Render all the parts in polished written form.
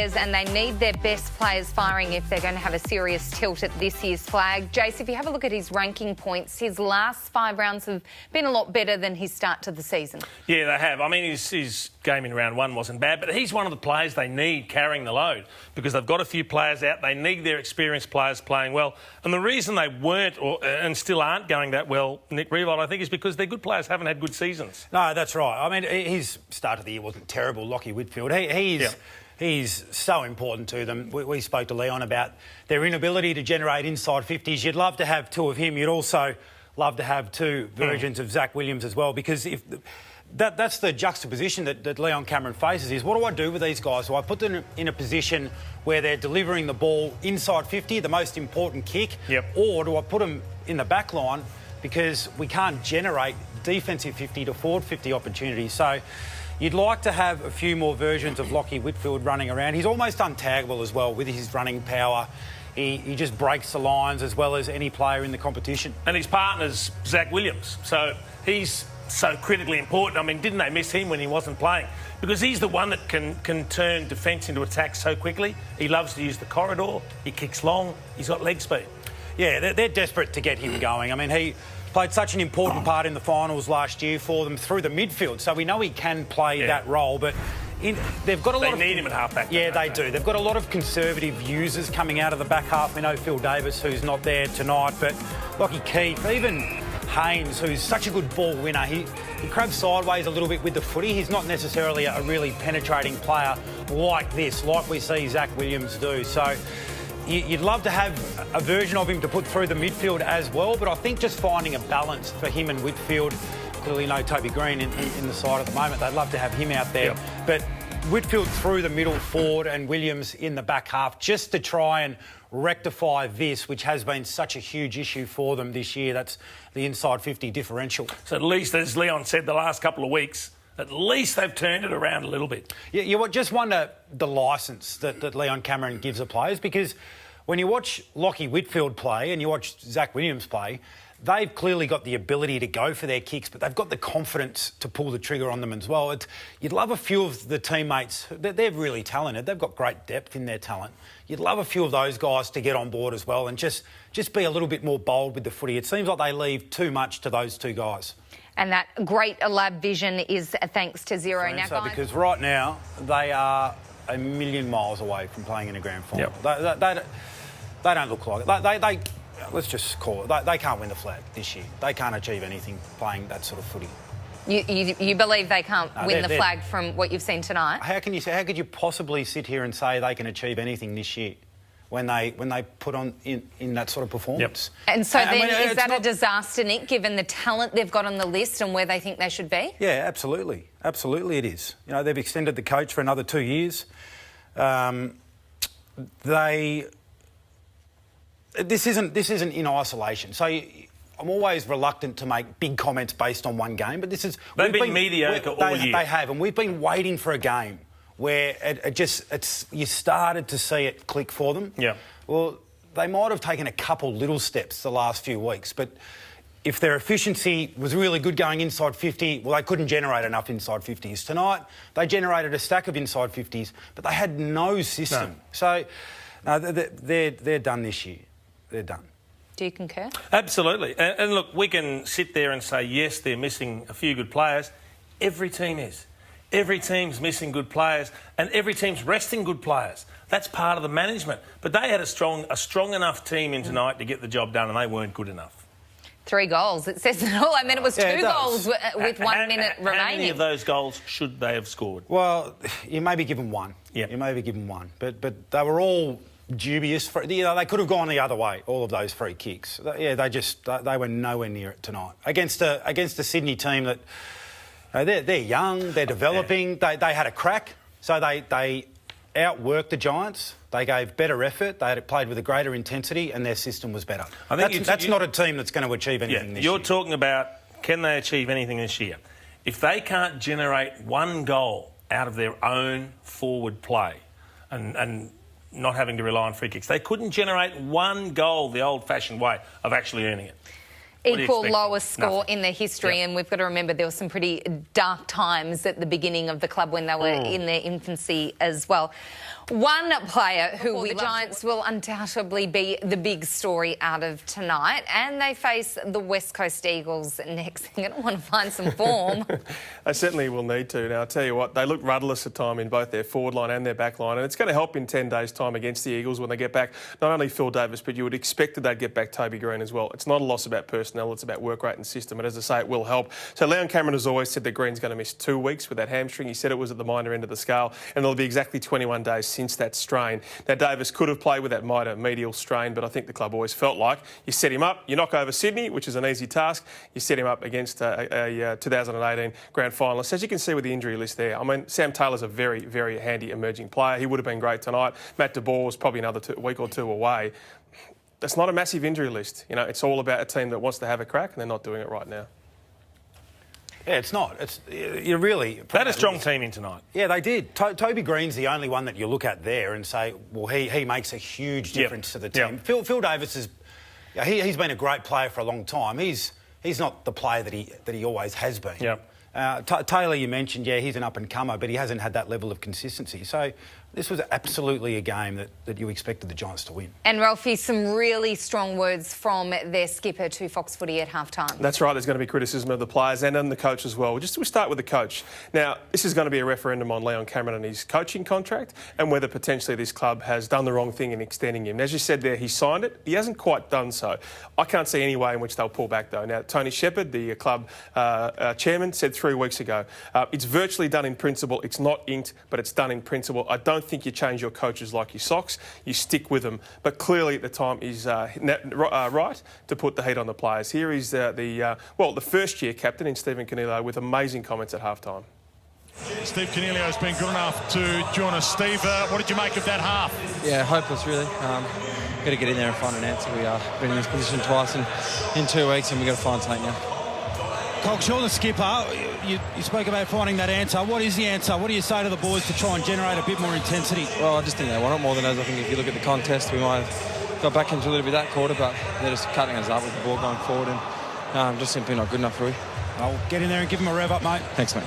And they need their best players firing if they're going to have a serious tilt at this year's flag. Jace, if you have a look at his ranking points, his last 5 rounds have been a lot better than his start to the season. Yeah, they have. I mean, his game in round 1 wasn't bad, but he's one of the players they need carrying the load because they've got a few players out. They need their experienced players playing well. And the reason they weren't and still aren't going that well, Nick Riewoldt, I think, is because their good players haven't had good seasons. No, that's right. I mean, his start of the year wasn't terrible, Lachie Whitfield. He's so important to them. We spoke to Leon about their inability to generate inside 50s. You'd love to have 2 of him. You'd also love to have 2 versions of Zach Williams as well, because if that's the juxtaposition that Leon Cameron faces is, what do I do with these guys? Do I put them in a position where they're delivering the ball inside 50, the most important kick, or do I put them in the back line because we can't generate defensive 50 to forward 50 opportunities? So you'd like to have a few more versions of Lachie Whitfield running around. He's almost untaggable as well with his running power. He just breaks the lines as well as any player in the competition. And his partner's Zach Williams. So he's so critically important. I mean, didn't they miss him when he wasn't playing? Because he's the one that can turn defence into attack so quickly. He loves to use the corridor. He kicks long. He's got leg speed. Yeah, they're desperate to get him going. I mean, he played such an important part in the finals last year for them through the midfield, so we know he can play that role, but they've got a lot of... They need him at half-back. Yeah, they do. They've got a lot of conservative users coming out of the back half. We know Phil Davis, who's not there tonight, but Lachie Keith, even Haynes, who's such a good ball winner. He crabs sideways a little bit with the footy. He's not necessarily a really penetrating player like this, like we see Zach Williams do. So you'd love to have a version of him to put through the midfield as well, but I think just finding a balance for him and Whitfield. Clearly no Toby Green in the side at the moment. They'd love to have him out there. But Whitfield through the middle forward and Williams in the back half just to try and rectify this, which has been such a huge issue for them this year. That's the inside 50 differential. So at least, as Leon said, the last couple of weeks, at least they've turned it around a little bit. Yeah, you just wonder the licence that Leon Cameron gives the players, because when you watch Lachie Whitfield play and you watch Zach Williams play, they've clearly got the ability to go for their kicks, but they've got the confidence to pull the trigger on them as well. You'd love a few of the teammates. They're really talented. They've got great depth in their talent. You'd love a few of those guys to get on board as well and just be a little bit more bold with the footy. It seems like they leave too much to those 2 guys. And that great lab vision is thanks to Zero. Now, guys, because right now they are a million miles away from playing in a grand final. They don't look like it. They let's just call it. They can't win the flag this year. They can't achieve anything playing that sort of footy. You believe they can't win the flag from what you've seen tonight? How could you possibly sit here and say they can achieve anything this year when they put on in that sort of performance? And so is that a disaster, Nick, given the talent they've got on the list and where they think they should be? Yeah, absolutely. Absolutely it is. You know, they've extended the coach for another 2 years. This isn't in isolation. So I'm always reluctant to make big comments based on one game, but this is... They've been mediocre all year. They have, and we've been waiting for a game where you started to see it click for them. Yeah. Well, they might have taken a couple little steps the last few weeks, but if their efficiency was really good going inside 50, well, they couldn't generate enough inside 50s. Tonight, they generated a stack of inside 50s, but they had no system. No. So, no, they're done this year. They're done. Do you concur? Absolutely. And look, we can sit there and say, yes, they're missing a few good players. Every team is. Every team's missing good players and every team's resting good players. That's part of the management. But they had a strong enough team in tonight to get the job done and they weren't good enough. 3 goals. It says it all. I mean, it was 2 goals with 1 minute remaining. How many of those goals should they have scored? Well, you may be given 1. Yeah. You may be given 1. But they were all dubious. They could have gone the other way, all of those free kicks. Yeah, they were nowhere near it tonight. Against a Sydney team that... they're young, they're developing. They had a crack, so they outworked the Giants. They gave better effort. They had played with a greater intensity, and their system was better. I think that's not a team that's going to achieve anything this year. You're talking about can they achieve anything this year? If they can't generate 1 goal out of their own forward play, and not having to rely on free kicks, they couldn't generate 1 goal the old-fashioned way of actually earning it. equal lowest score Nothing. in their history. Yep. And we've got to remember there were some pretty dark times at the beginning of the club when they were in their infancy as well. One player who the Giants will undoubtedly be the big story out of tonight, and they face the West Coast Eagles next. They're going to want to find some form. They certainly will need to. Now, I'll tell you what, they look rudderless at time in both their forward line and their back line, and it's going to help in 10 days' time against the Eagles when they get back not only Phil Davis, but you would expect that they'd get back Toby Green as well. It's not a loss about personnel, it's about work rate and system, and as I say, it will help. So Leon Cameron has always said that Green's going to miss 2 weeks with that hamstring. He said it was at the minor end of the scale, and it'll be exactly 21 days since that strain. Now, Davis could have played with that minor medial strain, but I think the club always felt like you set him up, you knock over Sydney, which is an easy task, you set him up against a 2018 grand finalist. As you can see with the injury list there, I mean, Sam Taylor's a very, very handy emerging player. He would have been great tonight. Matt De Boer was probably another week or two away. That's not a massive injury list. You know, it's all about a team that wants to have a crack, and they're not doing it right now. Yeah, it's not. You really... They had a strong team in tonight. Yeah, they did. Toby Green's the only one that you look at there and say, well, he makes a huge difference to the team. Yep. Phil Davis is... He's been a great player for a long time. He's not the player that he always has been. Yep. Taylor, you mentioned, he's an up-and-comer, but he hasn't had that level of consistency. So this was absolutely a game that you expected the Giants to win. And Ralphie, some really strong words from their skipper to Fox Footy at halftime. That's right, there's going to be criticism of the players and the coach as well. We'll start with the coach. Now, this is going to be a referendum on Leon Cameron and his coaching contract and whether potentially this club has done the wrong thing in extending him. As you said there, he signed it. He hasn't quite done so. I can't see any way in which they'll pull back, though. Now, Tony Shepherd, the club chairman, said 3 weeks ago, it's virtually done in principle. It's not inked, but it's done in principle. I don't think you change your coaches like your socks. You stick with them. But clearly the time is right to put the heat on the players. Here is the first-year captain in Stephen Canelio with amazing comments at halftime. Steve Canelio's been good enough to join us. Steve, what did you make of that half? Yeah, hopeless really. Got to get in there and find an answer. We are been in this position twice in 2 weeks, and we've got to find something now. Cox, you're the skipper. You spoke about finding that answer. What is the answer? What do you say to the boys to try and generate a bit more intensity? Well, I just think they want it more than us. I think if you look at the contest, we might have got back into a little bit that quarter, but they're just cutting us up with the ball going forward, and just simply not good enough for you. Well, get in there and give them a rev up, mate. Thanks, mate.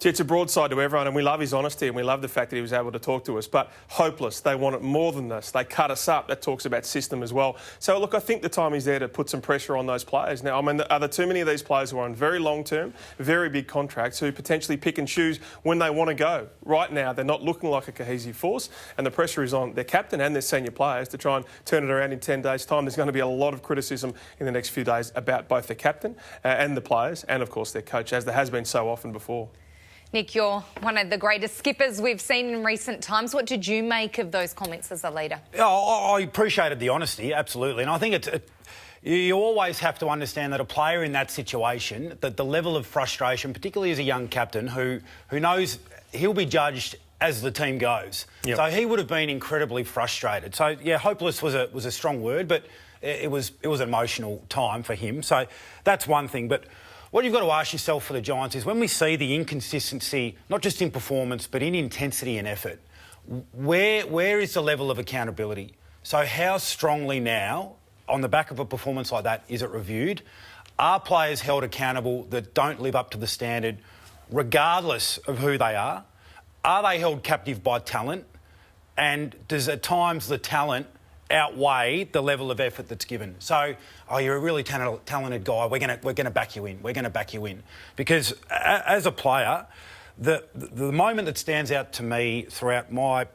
It's a broadside to everyone, and we love his honesty and we love the fact that he was able to talk to us. But hopeless. They want it more than this. They cut us up. That talks about system as well. So, look, I think the time is there to put some pressure on those players. Now, I mean, are there too many of these players who are on very long-term, very big contracts who potentially pick and choose when they want to go? Right now, they're not looking like a cohesive force, and the pressure is on their captain and their senior players to try and turn it around in 10 days' time. There's going to be a lot of criticism in the next few days about both the captain and the players and, of course, their coach, as there has been so often before. Nick, you're one of the greatest skippers we've seen in recent times. What did you make of those comments as a leader? I appreciated the honesty, absolutely. And I think you always have to understand that a player in that situation, that the level of frustration, particularly as a young captain who knows he'll be judged as the team goes. Yep. So he would have been incredibly frustrated. So, yeah, hopeless was a strong word, but it was an emotional time for him. So that's one thing. But what you've got to ask yourself for the Giants is when we see the inconsistency, not just in performance, but in intensity and effort, where is the level of accountability? So how strongly now, on the back of a performance like that, is it reviewed? Are players held accountable that don't live up to the standard, regardless of who they are? Are they held captive by talent? And does at times the talent outweigh the level of effort that's given? So, you're a really talented guy. We're gonna back you in. We're gonna back you in because as a player, the moment that stands out to me throughout my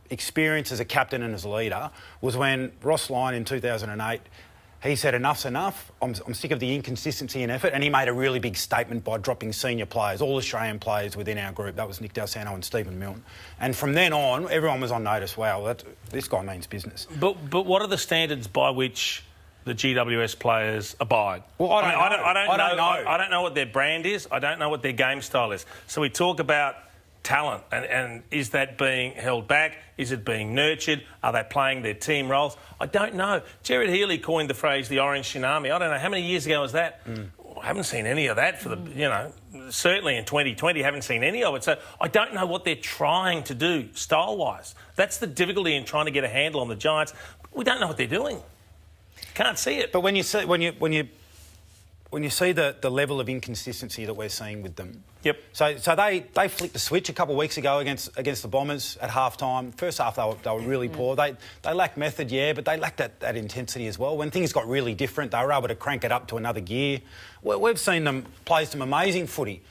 experience as a captain and as a leader was when Ross Lyon in 2008. He said, enough's enough. I'm sick of the inconsistency and effort. And he made a really big statement by dropping senior players, all Australian players within our group. That was Nick Dalsano and Stephen Milne. And from then on, everyone was on notice. Wow, this guy means business. But what are the standards by which the GWS players abide? Well, I don't know. I don't know what their brand is. I don't know what their game style is. So we talk about talent and is that being held back? Is it being nurtured? Are they playing their team roles? I don't know. Jared Healy coined the phrase the orange tsunami. I don't know how many years ago was that. I haven't seen any of that for certainly in 2020 haven't seen any of it. So I don't know what they're trying to do style-wise. That's the difficulty in trying to get a handle on the Giants. We don't know what they're doing. Can't see it. But when you when you see the level of inconsistency that we're seeing with them. Yep. So they flicked the switch a couple of weeks ago against the Bombers at half-time. First half, they were really poor. They lacked method, yeah, but they lacked that intensity as well. When things got really different, they were able to crank it up to another gear. We've seen them play some amazing footy.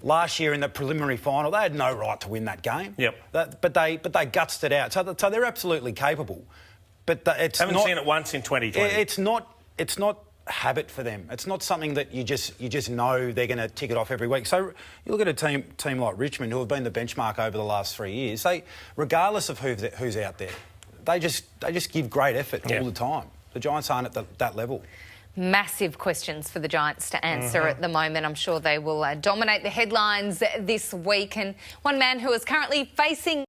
Last year in the preliminary final, they had no right to win that game. Yep. But they gutsed it out. So they're absolutely capable. But haven't seen it once in 2020. It's not habit for them. It's not something that you just know they're going to tick it off every week. So you look at a team like Richmond, who have been the benchmark over the last 3 years. They, regardless of who's out there, they just give great effort all the time. The Giants aren't at that level. Massive questions for the Giants to answer at the moment. I'm sure they will dominate the headlines this week. And one man who is currently facing